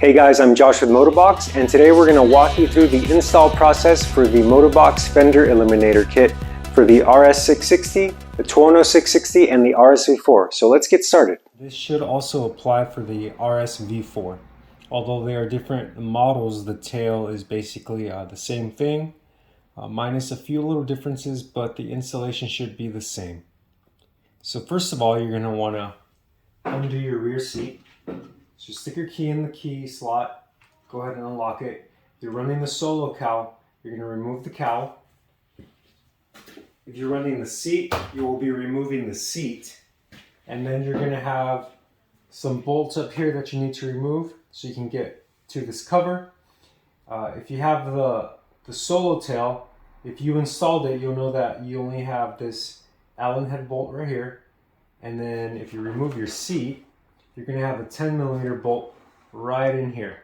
Hey guys, I'm Josh with Motobox, and today we're going to walk you through the install process for the Motobox Fender Eliminator kit for the RS660, the Tuono 660, and the RSV4. So let's get started. This should also apply for the RSV4. Although they are different models, the tail is basically the same thing, minus a few little differences, but the installation should be the same. So first of all, you're going to want to undo your rear seat. So stick your key in the key slot, go ahead and unlock it. If you're running the solo cowl, you're going to remove the cowl. If you're running the seat, you will be removing the seat. And then you're going to have some bolts up here that you need to remove so you can get to this cover. If you have the solo tail, if you installed it, you'll know that you only have this Allen head bolt right here. And then if you remove your seat, you're going to have a 10mm bolt right in here.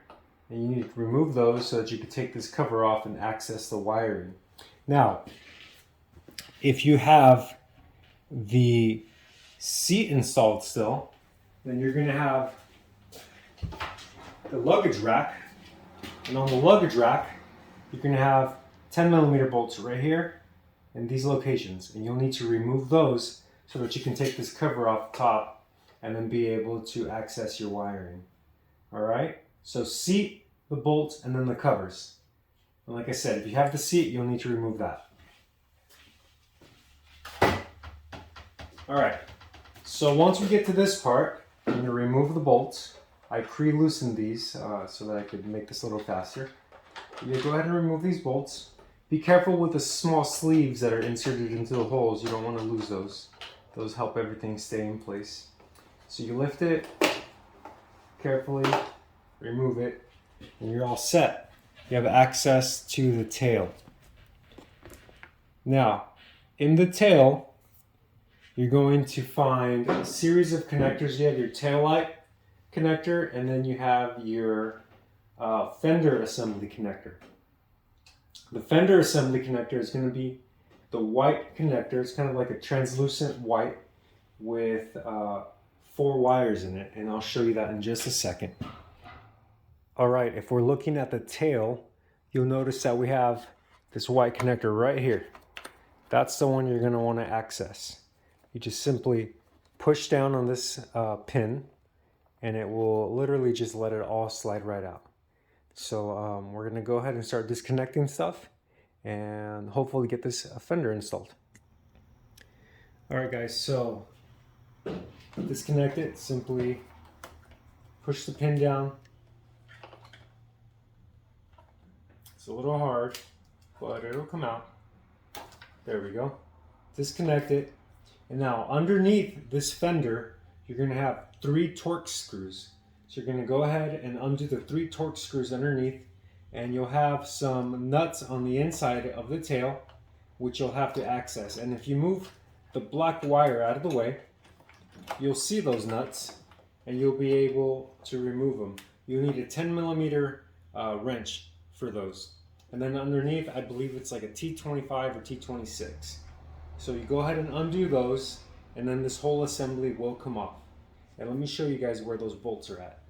And you need to remove those so that you can take this cover off and access the wiring. Now, if you have the seat installed still, then you're going to have the luggage rack. And on the luggage rack, you're going to have 10mm bolts right here in these locations. And you'll need to remove those so that you can take this cover off the top and then be able to access your wiring. All right, so seat, the bolts, and then the covers. And like I said, if you have the seat, you'll need to remove that. All right, so once we get to this part, I'm going to remove the bolts. I pre-loosened these so that I could make this a little faster. You go ahead and remove these bolts. Be careful with the small sleeves that are inserted into the holes. You don't want to lose those. Those help everything stay in place. So you lift it carefully, remove it, and you're all set. You have access to the tail. Now, in the tail, you're going to find a series of connectors. You have your tail light connector, and then you have your fender assembly connector. The fender assembly connector is going to be the white connector. It's kind of like a translucent white with 4 wires in it, and I'll show you that in just a second. All right, if we're looking at the tail, you'll notice that we have this white connector right here. That's the one you're going to want to access. You just simply push down on this pin, and it will literally just let it all slide right out. So we're going to go ahead and start disconnecting stuff and hopefully get this fender installed. All right, guys, so disconnect it. Simply push the pin down. It's a little hard, but it'll come out. There we go. Disconnect it. And now underneath this fender, you're going to have 3 Torx screws. So you're going to go ahead and undo the 3 Torx screws underneath, and you'll have some nuts on the inside of the tail, which you'll have to access. And if you move the black wire out of the way, you'll see those nuts and you'll be able to remove them. You'll need a 10mm wrench for those. And then underneath, I believe it's like a T25 or T26. So you go ahead and undo those, and then this whole assembly will come off. And let me show you guys where those bolts are at.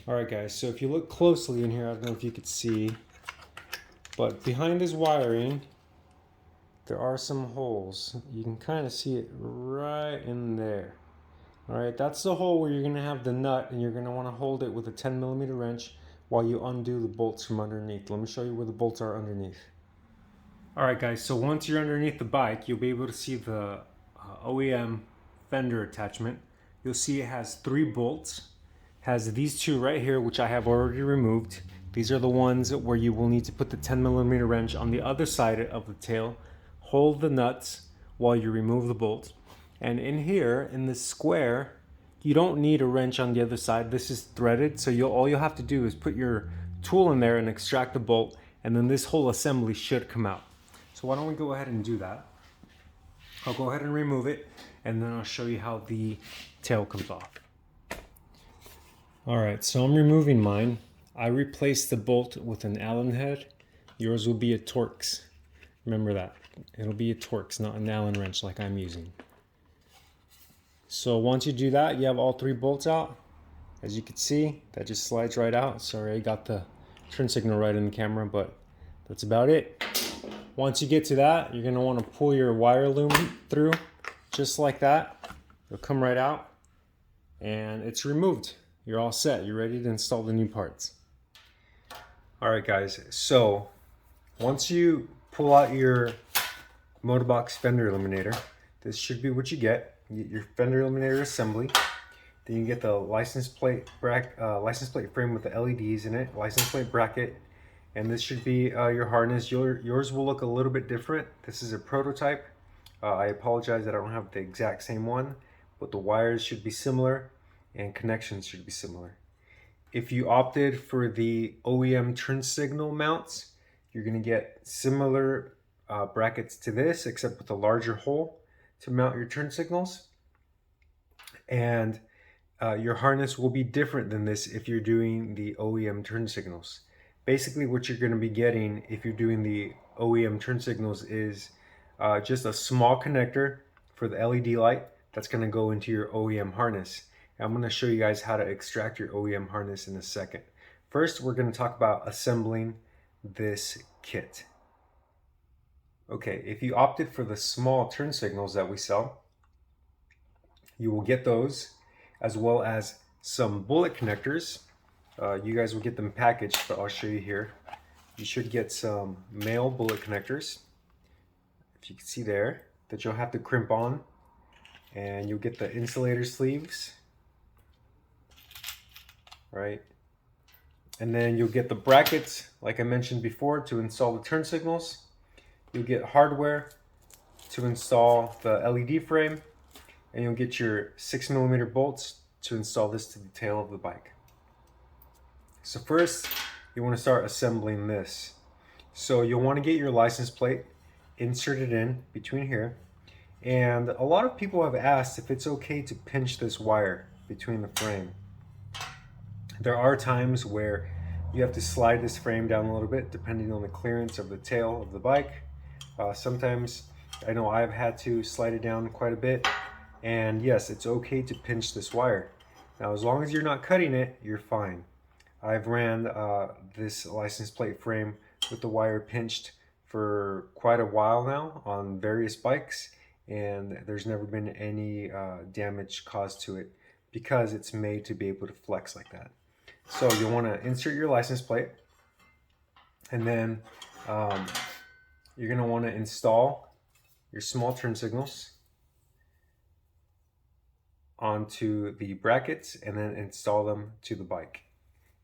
All right, guys, so if you look closely in here, I don't know if you could see, but behind this wiring, there are some holes. You can kind of see it right in there. All right, that's the hole where you're going to have the nut, and you're going to want to hold it with a 10mm wrench while you undo the bolts from underneath. Let me show you where the bolts are underneath. All right, guys, so once you're underneath the bike, you'll be able to see the OEM fender attachment. You'll see it has 3 bolts. Has these 2 right here, which I have already removed. These are the ones where you will need to put the 10mm wrench on the other side of the tail. Hold the nuts while you remove the bolts. And in here, in this square, you don't need a wrench on the other side. This is threaded, so all you'll have to do is put your tool in there and extract the bolt, and then this whole assembly should come out. So why don't we go ahead and do that? I'll go ahead and remove it, and then I'll show you how the tail comes off. All right, so I'm removing mine. I replaced the bolt with an Allen head. Yours will be a Torx. Remember that. It'll be a Torx, not an Allen wrench like I'm using. So once you do that, you have all 3 bolts out. As you can see, that just slides right out. Sorry, I got the turn signal right in the camera, but that's about it. Once you get to that, you're gonna wanna pull your wire loom through just like that. It'll come right out and it's removed. You're all set. You're ready to install the new parts. All right, guys. So once you pull out your Motobox Fender Eliminator, this should be what you get. You get your Fender Eliminator assembly. Then you get the license plate frame with the LEDs in it, license plate bracket, and this should be your harness. Yours will look a little bit different. This is a prototype. I apologize that I don't have the exact same one, but the wires should be similar and connections should be similar. If you opted for the OEM turn signal mounts, you're going to get similar brackets to this, except with a larger hole to mount your turn signals. And your harness will be different than this if you're doing the OEM turn signals. Basically, what you're going to be getting if you're doing the OEM turn signals is just a small connector for the LED light that's going to go into your OEM harness. And I'm going to show you guys how to extract your OEM harness in a second. First, we're going to talk about assembling this kit. Okay, if you opted for the small turn signals that we sell, you will get those, as well as some bullet connectors. You guys will get them packaged, but I'll show you here. You should get some male bullet connectors, if you can see there, that you'll have to crimp on. And you'll get the insulator sleeves, right? And then you'll get the brackets, like I mentioned before, to install the turn signals. You'll get hardware to install the LED frame, and you'll get your 6mm bolts to install this to the tail of the bike. So first, you want to start assembling this. So you'll want to get your license plate inserted in between here. And a lot of people have asked if it's okay to pinch this wire between the frame. There are times where you have to slide this frame down a little bit depending on the clearance of the tail of the bike. Sometimes I know I've had to slide it down quite a bit, and yes, it's okay to pinch this wire. Now, as long as you're not cutting it, you're fine. I've ran this license plate frame with the wire pinched for quite a while now on various bikes, and there's never been any damage caused to it because it's made to be able to flex like that. So you'll want to insert your license plate, and then you're going to want to install your small turn signals onto the brackets and then install them to the bike.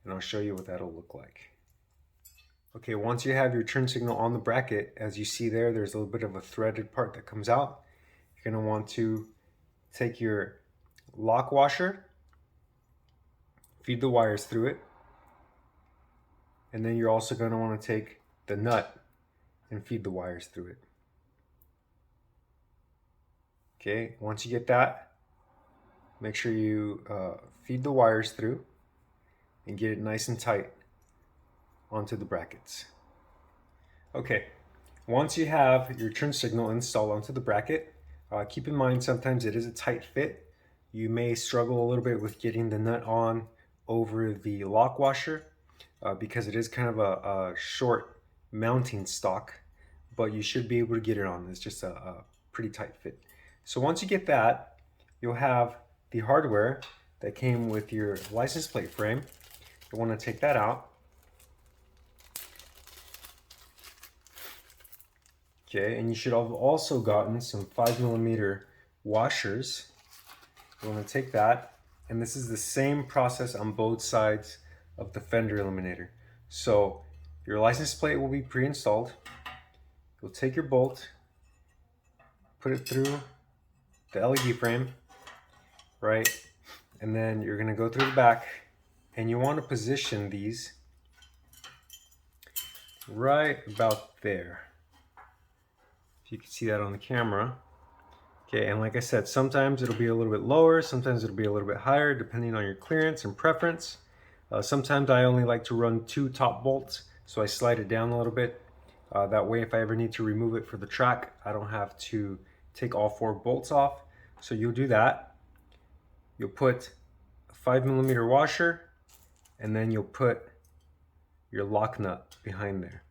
And I'll show you what that'll look like. Okay, once you have your turn signal on the bracket, as you see there, there's a little bit of a threaded part that comes out. You're going to want to take your lock washer, feed the wires through it, and then you're also going to want to take the nut and feed the wires through it. Okay, once you get that, make sure you feed the wires through and get it nice and tight onto the brackets. Okay, once you have your turn signal installed onto the bracket, keep in mind sometimes it is a tight fit. You may struggle a little bit with getting the nut on over the lock washer because it is kind of a short mounting stock, but you should be able to get it on. It's just a pretty tight fit. So once you get that, you'll have the hardware that came with your license plate frame. You want to take that out. Okay, and you should have also gotten some 5mm washers. You want to take that, and this is the same process on both sides of the Fender Eliminator. So your license plate will be pre-installed. You'll take your bolt, put it through the LED frame, right? And then you're going to go through the back, and you want to position these right about there. If you can see that on the camera. Okay, and like I said, sometimes it'll be a little bit lower, sometimes it'll be a little bit higher, depending on your clearance and preference. Sometimes I only like to run 2 top bolts, so I slide it down a little bit. That way, if I ever need to remove it for the track, I don't have to take all 4 bolts off. So you'll do that. You'll put 5mm washer, and then you'll put your lock nut behind there.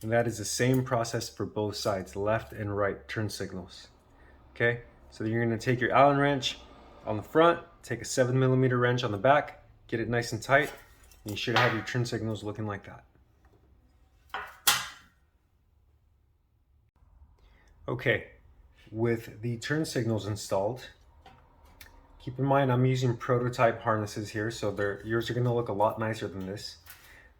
And that is the same process for both sides, left and right turn signals. Okay, so you're going to take your Allen wrench on the front, take a 7mm wrench on the back, get it nice and tight, and you should have your turn signals looking like that. Okay, with the turn signals installed, keep in mind I'm using prototype harnesses here, so yours are going to look a lot nicer than this.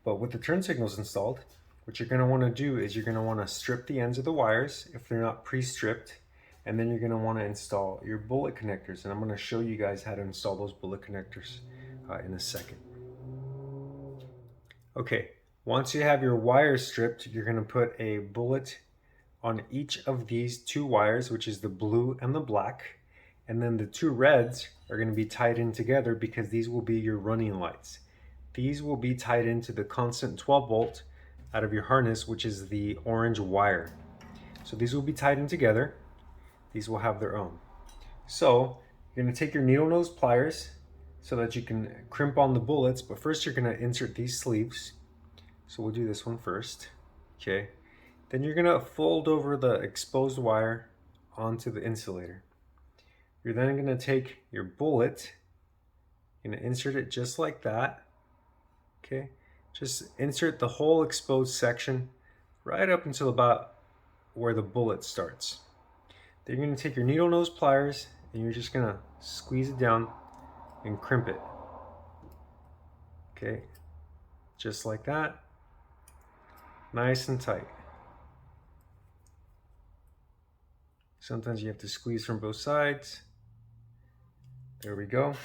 But with the turn signals installed, what you're going to want to do is you're going to want to strip the ends of the wires if they're not pre-stripped, and then you're going to want to install your bullet connectors, and I'm going to show you guys how to install those bullet connectors in a second. Okay, once you have your wires stripped, you're going to put a bullet on each of these two wires, which is the blue and the black, and then the two reds are going to be tied in together because these will be your running lights. These will be tied into the constant 12 volt out of your harness, which is the orange wire. So these will be tied in together. These will have their own. So you're going to take your needle nose pliers so that you can crimp on the bullets, but first you're going to insert these sleeves. So we'll do this one first. Okay. Then you're going to fold over the exposed wire onto the insulator. You're then going to take your bullet, you're going to insert it just like that. Okay, just insert the whole exposed section right up until about where the bullet starts. Then you're going to take your needle nose pliers and you're just going to squeeze it down and crimp it. Okay, just like that, nice and tight. Sometimes you have to squeeze from both sides. There we go.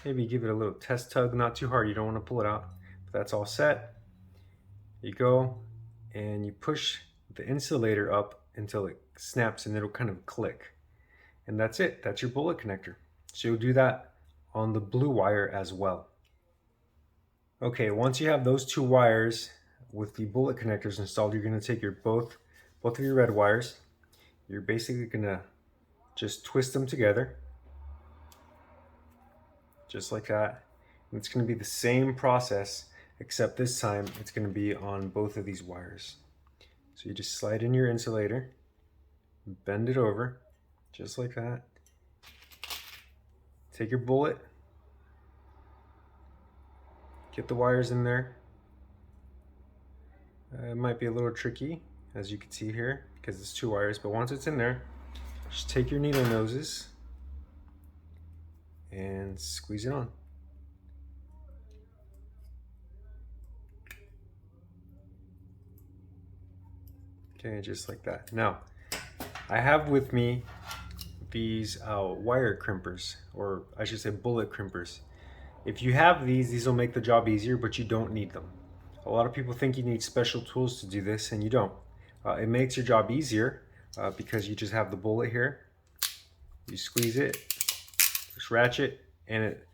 Maybe give it a little test tug, not too hard, you don't want to pull it out. But that's all set. You go and you push the insulator up until it snaps and it'll kind of click. And that's it, that's your bullet connector. So you'll do that on the blue wire as well. Okay, once you have those two wires with the bullet connectors installed, you're going to take your both of your red wires. You're basically going to just twist them together. Just like that. And it's going to be the same process, except this time it's going to be on both of these wires. So you just slide in your insulator, bend it over, just like that. Take your bullet, get the wires in there. It might be a little tricky, as you can see here, because it's two wires, but once it's in there, just take your needle noses and squeeze it on. Okay, just like that. Now, I have with me these wire crimpers, or I should say bullet crimpers. If you have these will make the job easier, but you don't need them. A lot of people think you need special tools to do this, and you don't. It makes your job easier because you just have the bullet here. You squeeze it, just ratchet, and it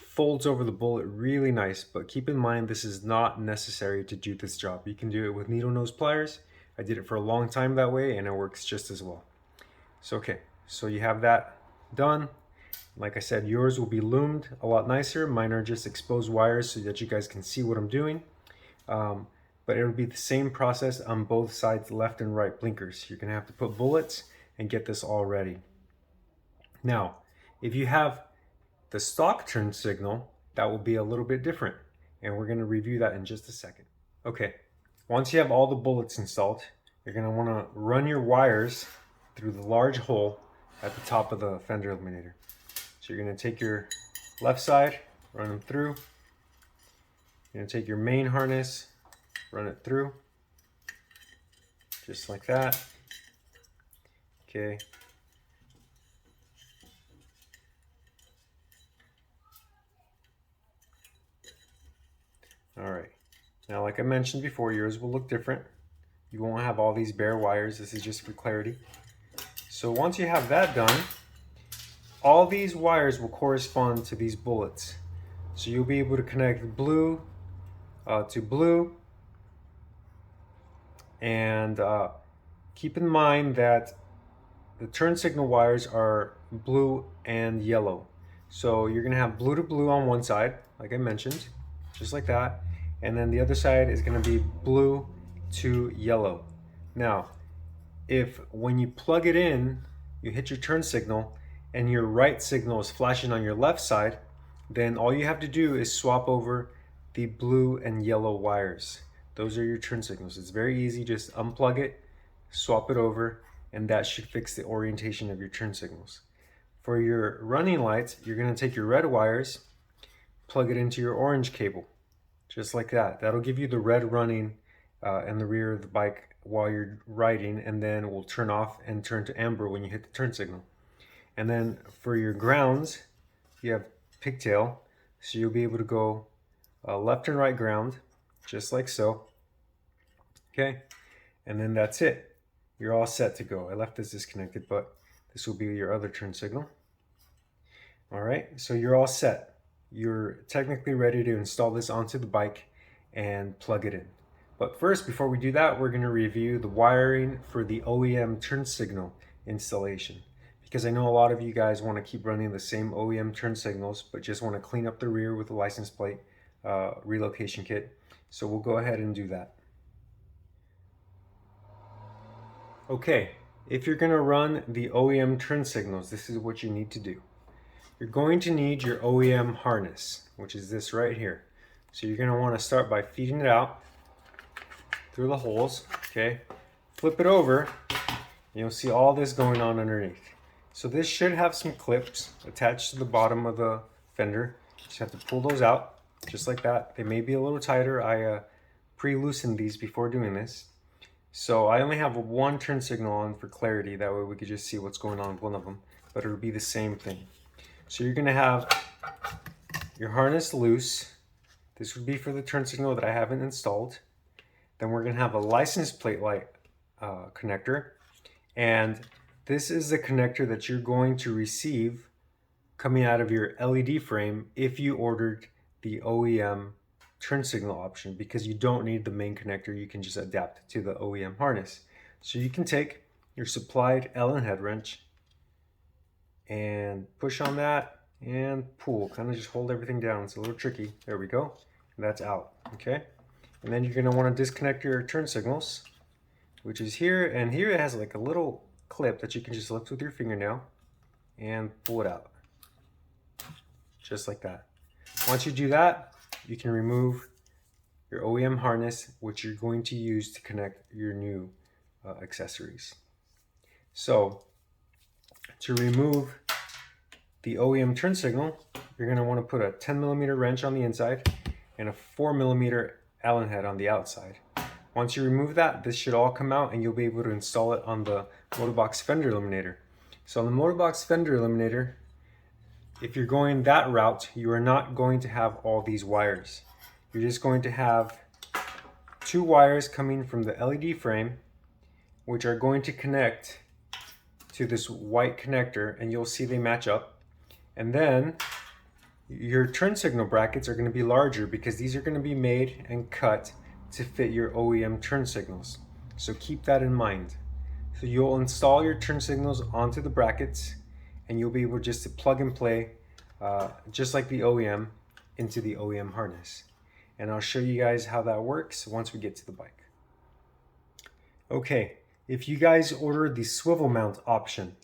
folds over the bullet really nice. But keep in mind, this is not necessary to do this job. You can do it with needle nose pliers. I did it for a long time that way, and it works just as well. So okay, so you have that done. Like I said, yours will be loomed a lot nicer. Mine are just exposed wires so that you guys can see what I'm doing. But it'll be the same process on both sides, left and right blinkers. You're gonna have to put bullets and get this all ready. Now, if you have the stock turn signal, that will be a little bit different. And we're gonna review that in just a second. Okay, once you have all the bullets installed, you're gonna wanna run your wires through the large hole at the top of the fender eliminator. So you're gonna take your left side, run them through. You're gonna take your main harness, run it through, just like that. Okay. All right. Now, like I mentioned before, yours will look different. You won't have all these bare wires. This is just for clarity. So once you have that done, all these wires will correspond to these bullets. So you'll be able to connect blue to blue. And keep in mind that the turn signal wires are blue and yellow. So you're gonna have blue to blue on one side, like I mentioned, just like that. And then the other side is gonna be blue to yellow. Now, if when you plug it in, you hit your turn signal and your right signal is flashing on your left side, then all you have to do is swap over the blue and yellow wires. Those are your turn signals. It's very easy, just unplug it, swap it over, and that should fix the orientation of your turn signals. For your running lights, you're gonna take your red wires, plug it into your orange cable, just like that. That'll give you the red running in the rear of the bike while you're riding, and then it will turn off and turn to amber when you hit the turn signal. And then for your grounds, you have pigtail, so you'll be able to go left and right ground, just like so. Okay, and then that's it. You're all set to go. I left this disconnected, but this will be your other turn signal. All right, so you're all set. You're technically ready to install this onto the bike and plug it in. But first, before we do that, we're going to review the wiring for the OEM turn signal installation. Because I know a lot of you guys want to keep running the same OEM turn signals, but just want to clean up the rear with the license plate relocation kit. So we'll go ahead and do that. Okay, if you're going to run the OEM turn signals, this is what you need to do. You're going to need your OEM harness, which is this right here. So you're going to want to start by feeding it out through the holes, okay? Flip it over, and you'll see all this going on underneath. So this should have some clips attached to the bottom of the fender. You just have to pull those out, just like that. They may be a little tighter. I pre-loosened these before doing this. So I only have one turn signal on for clarity. That way we could just see what's going on with one of them, but it'll be the same thing. So you're gonna have your harness loose. This would be for the turn signal that I haven't installed. Then we're gonna have a license plate light connector. And this is the connector that you're going to receive coming out of your LED frame if you ordered the OEM turn signal option, because you don't need the main connector. You can just adapt to the OEM harness. So you can take your supplied Allen head wrench and push on that and pull, kind of just hold everything down. It's a little tricky. There we go. And that's out, okay? And then you're gonna wanna disconnect your turn signals, which is here. And here it has like a little clip that you can just lift with your fingernail and pull it out. Just like that. Once you do that, you can remove your OEM harness, which you're going to use to connect your new accessories. So to remove the OEM turn signal, you're going to want to put a 10mm wrench on the inside and a 4mm Allen head on the outside. Once you remove that, this should all come out and you'll be able to install it on the Motobox Fender Eliminator. So on the Motobox Fender Eliminator, if you're going that route, you are not going to have all these wires. You're just going to have two wires coming from the LED frame, which are going to connect to this white connector, and you'll see they match up. And then your turn signal brackets are going to be larger because these are going to be made and cut to fit your OEM turn signals. So keep that in mind. So you'll install your turn signals onto the brackets, and you'll be able just to plug and play, just like the OEM, into the OEM harness. And I'll show you guys how that works once we get to the bike. Okay, if you guys order the swivel mount option,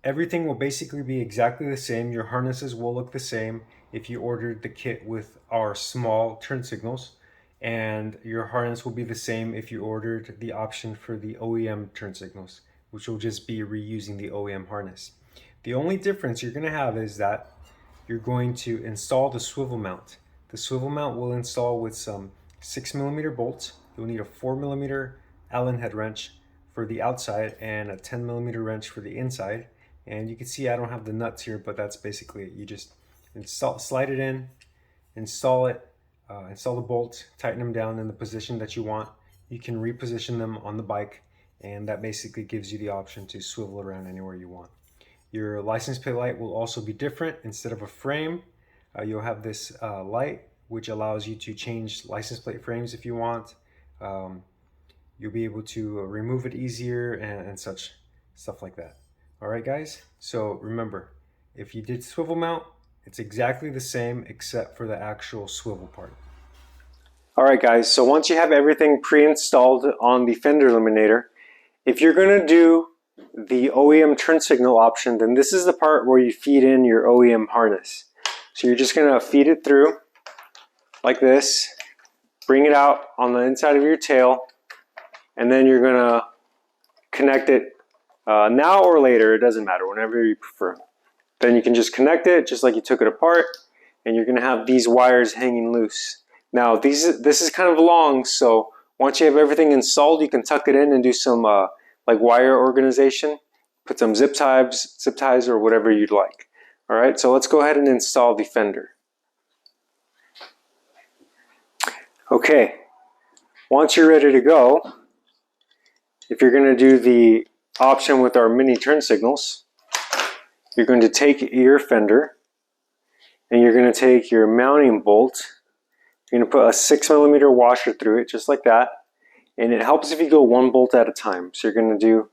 everything will basically be exactly the same. Your harnesses will look the same if you ordered the kit with our small turn signals, and your harness will be the same if you ordered the option for the OEM turn signals, which will just be reusing the OEM harness. The only difference you're going to have is that you're going to install the swivel mount. The swivel mount will install with some 6mm bolts. You'll need a 4mm Allen head wrench for the outside and a 10mm wrench for the inside. And you can see I don't have the nuts here, but that's basically it. You just slide it in, install it, install the bolts, tighten them down in the position that you want. You can reposition them on the bike, and that basically gives you the option to swivel around anywhere you want. Your license plate light will also be different. Instead of a frame, you'll have this light, which allows you to change license plate frames if you want. You'll be able to remove it easier and such stuff like that. All right, guys. So remember, if you did swivel mount, It's exactly the same except for the actual swivel part. Alright guys, so once you have everything pre-installed on the fender eliminator, if you're going to do the OEM turn signal option, then this is the part where you feed in your OEM harness. So you're just going to feed it through like this, bring it out on the inside of your tail, and then you're going to connect it now or later, it doesn't matter, whenever you prefer. Then you can just connect it just like you took it apart, and you're going to have these wires hanging loose. Now this is kind of long, so once you have everything installed, you can tuck it in and do some like wire organization, put some zip ties or whatever you'd like. Alright, so let's go ahead and install the fender. Okay, once you're ready to go, if you're going to do the option with our mini turn signals, you're going to take your fender and you're going to take your mounting bolt. You're going to put a 6mm washer through it, just like that. And it helps if you go one bolt at a time. So you're going to do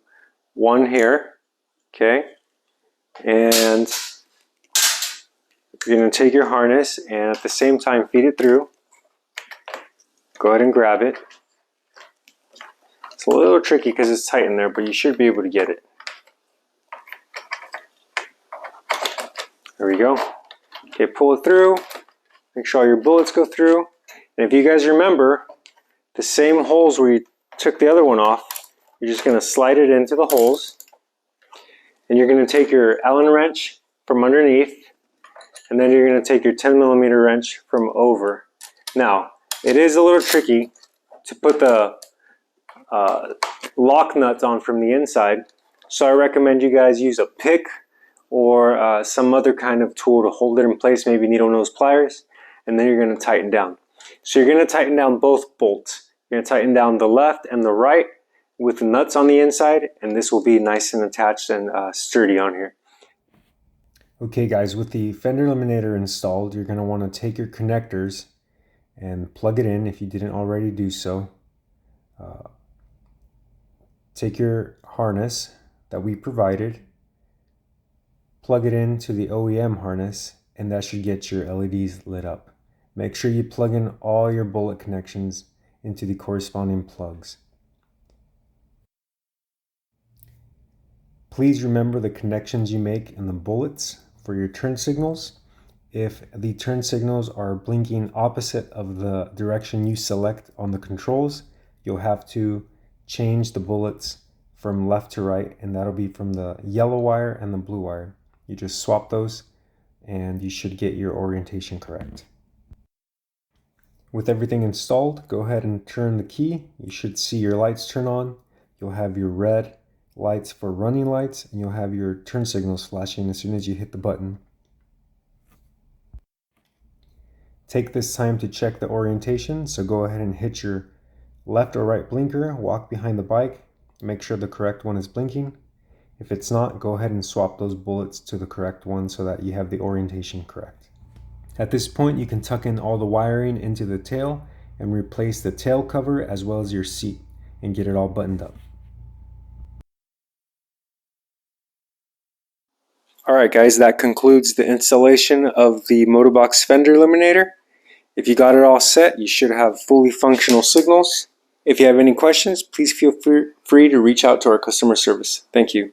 one here, okay? And you're going to take your harness and at the same time feed it through. Go ahead and grab it. It's a little tricky because it's tight in there, but you should be able to get it. There we go. Okay, pull it through. Make sure all your bullets go through. And if you guys remember, the same holes where you took the other one off, you're just going to slide it into the holes. And you're going to take your Allen wrench from underneath. And then you're going to take your 10mm wrench from over. Now, it is a little tricky to put the lock nuts on from the inside. So I recommend you guys use a pick or some other kind of tool to hold it in place, maybe needle nose pliers, and then you're going to tighten down. So you're going to tighten down both bolts. You're going to tighten down the left and the right with the nuts on the inside, and this will be nice and attached and sturdy on here. Okay guys, with the fender eliminator installed, you're going to want to take your connectors and plug it in if you didn't already do so. Take your harness that we provided, plug it into the OEM harness, and that should get your LEDs lit up. Make sure you plug in all your bullet connections into the corresponding plugs. Please remember the connections you make in the bullets for your turn signals. If the turn signals are blinking opposite of the direction you select on the controls, you'll have to change the bullets from left to right, and that'll be from the yellow wire and the blue wire. You just swap those and you should get your orientation correct. With everything installed, go ahead and turn the key. You should see your lights turn on. You'll have your red lights for running lights, and you'll have your turn signals flashing as soon as you hit the button. Take this time to check the orientation, so go ahead and hit your left or right blinker, walk behind the bike, make sure the correct one is blinking. If it's not, go ahead and swap those bullets to the correct one so that you have the orientation correct. At this point, you can tuck in all the wiring into the tail and replace the tail cover as well as your seat and get it all buttoned up. Alright guys, that concludes the installation of the Motobox Fender Eliminator. If you got it all set, you should have fully functional signals. If you have any questions, please feel free to reach out to our customer service. Thank you.